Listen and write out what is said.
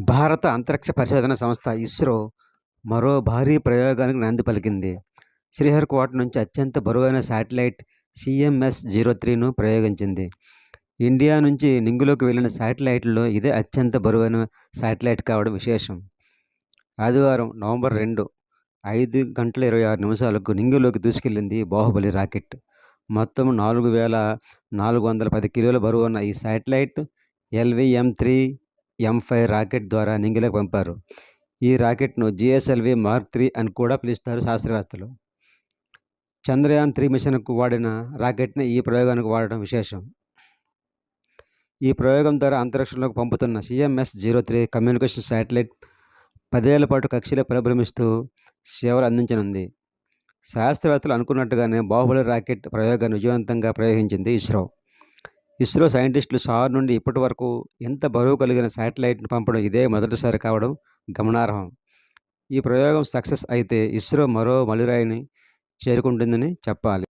భారత అంతరిక్ష పరిశోధన సంస్థ ఇస్రో మరో భారీ ప్రయోగానికి నాంది పలికింది. శ్రీహరికోట నుంచి అత్యంత బరువైన శాటిలైట్ CMS-03ను ప్రయోగించింది. ఇండియా నుంచి నింగిలోకి వెళ్లిన శాటిలైట్లలో ఇదే అత్యంత బరువైన శాటిలైట్ కావడం విశేషం. ఆదివారం నవంబర్ 2 5:26 నింగిలోకి దూసుకెళ్లింది బాహుబలి రాకెట్. మొత్తం 4,410 కిలోల బరువున్న ఈ శాటిలైట్ LVM-3 M5 రాకెట్ ద్వారా నింగిలోకి పంపారు. ఈ రాకెట్ను GSLV మార్క్ 3 అని కూడా పిలుస్తారు శాస్త్రవేత్తలు. చంద్రయాన్-3 మిషన్కు వాడిన రాకెట్ని ఈ ప్రయోగానికి వాడడం విశేషం. ఈ ప్రయోగం ద్వారా అంతరిక్షంలోకి పంపుతున్న CMS-03 కమ్యూనికేషన్ శాటిలైట్ 10 ఏళ్ల పాటు కక్షలో పరిభ్రమిస్తూ సేవలు అందించనుంది. శాస్త్రవేత్తలు అనుకున్నట్టుగానే బాహుబలి రాకెట్ ప్రయోగాన్ని విజయవంతంగా ప్రయోగించింది ఇస్రో. ఇస్రో సైంటిస్టులు సార్ నుండి ఇప్పటి వరకు ఎంత బరువు కలిగిన శాటిలైట్ను పంపడం ఇదే మొదటిసారి కావడం గమనార్హం. ఈ ప్రయోగం సక్సెస్ అయితే ఇస్రో మరో మైలురాయిని చేరుకుంటుందని చెప్పాలి.